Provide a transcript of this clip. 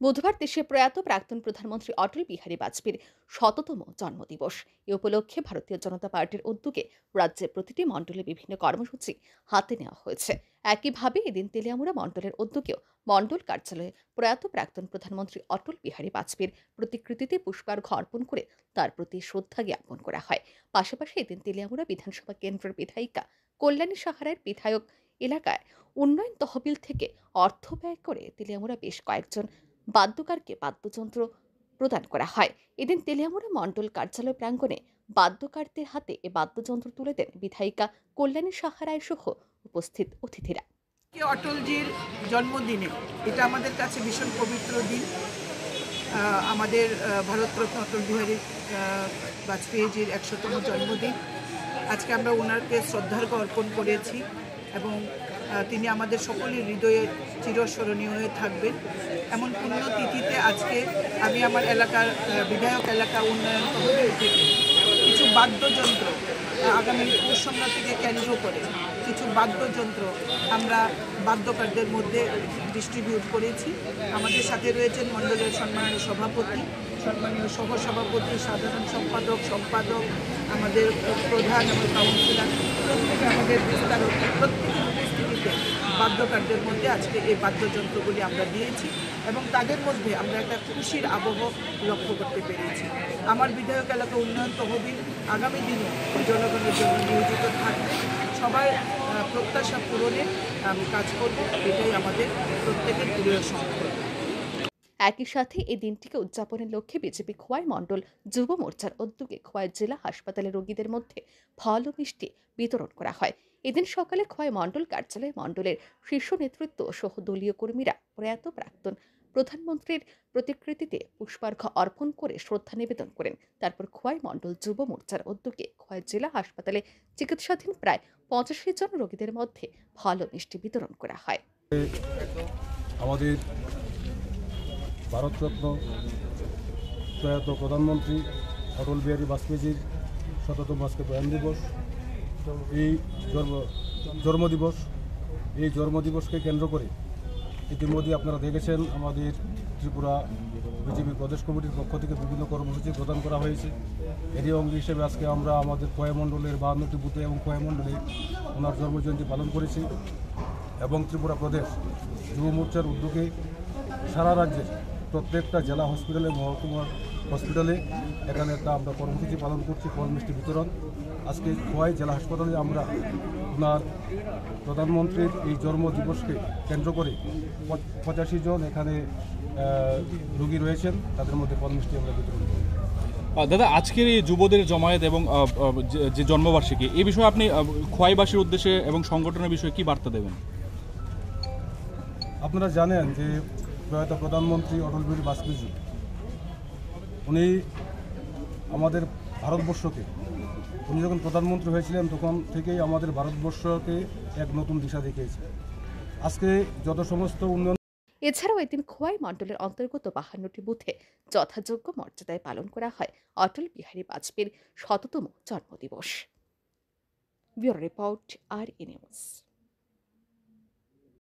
বুধবার দেশে প্রয়াত প্রাক্তন প্রধানমন্ত্রী অটল বিহারী বাজপেয়ীর ১০০তম জন্মদিবস। এ উপলক্ষে ভারতীয় জনতা পার্টির উদ্যোগে রাজ্যের প্রতিটি মণ্ডলে বিভিন্ন কর্মসূচি হাতে নেওয়া হয়েছে। একইভাবে এদিন তেলিয়ামুড়া মণ্ডলের উদ্যোগেও মণ্ডল কার্যালয়ে প্রয়াত প্রাক্তন প্রধানমন্ত্রী অটল বিহারী বাজপেয়ীর প্রতিকৃতিতে পুষ্পার্ঘ্য অর্পণ করে তার প্রতি শ্রদ্ধা জ্ঞাপন করা হয়। পাশাপাশি এদিন তেলিয়ামুড়া বিধানসভা কেন্দ্রের বিধায়িকা কল্যাণী সাহারার বিধায়ক এলাকায় উন্নয়ন তহবিল থেকে অর্থ ব্যয় করে তেলিয়ামুড়া বেশ কয়েকজন বাদ্যকারকে বাদ্যযন্ত্র প্রদান করা হয়। এদিন তেলিয়ামুড়া মণ্ডল কার্যালয় প্রাঙ্গণে বাদ্যকারদের হাতে এ বাদ্যযন্ত্র তুলে দেন বিধায়িকা কল্যাণী সাহারায় সহ উপস্থিত অতিথিরা। অটলজির জন্মদিনে এটা আমাদের কাছে ভীষণ পবিত্র দিন। আমাদের ভারতরত্ন অটল বিহারী বাজপেয়ীজির ১০০তম জন্মদিন। আজকে আমরা ওনাকে শ্রদ্ধার্ঘ্য অর্পণ করেছি এবং তিনি আমাদের সকলের হৃদয়ে চিরস্মরণীয় হয়ে থাকবেন। এমন পুণ্যতিথিতে আজকে আমি আমার এলাকার বিধায়ক এলাকা উন্নয়ন তহবিল থেকে কিছু বাদ্যযন্ত্র আগামী পৌষ সংক্রান্তিকে কেন্দ্র করে কিছু বাদ্যযন্ত্র আমরা বাদ্যকারদের মধ্যে ডিস্ট্রিবিউট করেছি। আমাদের সাথে রয়েছেন মণ্ডলের সম্মানীয় সভাপতি, সম্মানীয় সহসভাপতি, সাধারণ সম্পাদক, আমাদের প্রধান এবং কাউন্সিলর, প্রত্যেকে আমাদের বিস্তারক, প্রত্যেকের উপস্থিতিতে বাদ্যকারদের মধ্যে আজকে এই বাদ্যযন্ত্রগুলি আমরা দিয়েছি এবং তাদের মধ্যে আমরা একটা খুশির আবহ লক্ষ্য করতে পেরেছি। আমার বিধায়ক এলাকা উন্নয়ন তহবিল আগামী দিনে জনগণের জন্য নিয়োজিত থাকবে। সবাই প্রত্যাশা পূরণে আমি কাজ করব, এটাই আমাদের প্রত্যেকের প্রিয় সংকল্প। একই সাথে এই দিনটিকে উদযাপনের লক্ষ্যে বিজেপি খোয়াই মণ্ডল যুব মোর্চার উদ্যোগে খোয়াই জেলা হাসপাতালে রোগীদের মধ্যে ফল ও মিষ্টি বিতরণ করা হয়। এদিন সকালে খোয়াই মণ্ডল কার্যালয়ে মণ্ডলের শীর্ষ নেতৃত্ব সহ দলীয় কর্মীরা প্রয়াত প্রাক্তন প্রধানমন্ত্রীর প্রতিকৃতিতে পুষ্পার্ঘ্য অর্পণ করে শ্রদ্ধা নিবেদন করেন। তারপর খোয়াই মণ্ডল যুব মোর্চার উদ্যোগে খোয়াই জেলা হাসপাতালে চিকিৎসাধীন প্রায় ৮৫ জন রোগীদের মধ্যে ফল ও মিষ্টি বিতরণ করা হয়। আমাদের ভারতরত্ন প্রয়াত প্রধানমন্ত্রী অটল বিহারী বাজপেয়ীজির ১০০তম আজকে প্রয়াণ দিবস। এই জন্মদিবস, এই জন্মদিবসকে কেন্দ্র করে ইতিমধ্যে আপনারা দেখেছেন আমাদের ত্রিপুরা বিজেপি প্রদেশ কমিটির পক্ষ থেকে বিভিন্ন কর্মসূচি প্রদান করা হয়েছে। এরই অঙ্গ হিসেবে আজকে আমরা আমাদের খোয়াই মণ্ডলের ৫২টি বুথে এবং খোয়াই মণ্ডলে ওনার জন্মজয়ন্তী পালন করেছি এবং ত্রিপুরা প্রদেশ যুব মোর্চার উদ্যোগে সারা রাজ্যের প্রত্যেকটা জেলা হসপিটালে, মহকুমা হসপিটালে এখানে একটা আমরা কর্মসূচি পালন করছি, ফল মিষ্টি বিতরণ। আজকে খোয়াই জেলা হাসপাতালে আমরা ওনার প্রধানমন্ত্রীর এই জন্মদিবসকে কেন্দ্র করে ৮৫ জন এখানে রোগী রয়েছেন, তাদের মধ্যে ফল মিষ্টি আমরা বিতরণ করি। দাদা, আজকের এই যুবদের জমায়েত এবং যে জন্মবার্ষিকী, এই বিষয়ে আপনি খোয়াইবাসীর উদ্দেশ্যে এবং সংগঠনের বিষয়ে কি বার্তা দেবেন? আপনারা জানেন যে প্রয়াত প্রধানমন্ত্রী অটল বিহারী বাজপেয়ীজি উনি আমাদের ভারতবর্ষকে, উনি যখন প্রধানমন্ত্রী হয়েছিলেন তখন থেকেই আমাদের ভারতবর্ষকে এক নতুন দিশা দেখিয়েছে। আজকে যত সমস্ত উন্নয়ন। এছাড়াও এদিন খোয়াই মণ্ডলের অন্তর্গত ৫২টি বুথে যথাযোগ্য মর্যাদায় পালন করা হয় অটল বিহারী বাজপেয়ীর ১০০তম জন্মদিবস। ব্যুরো রিপোর্ট, আর নিউজ।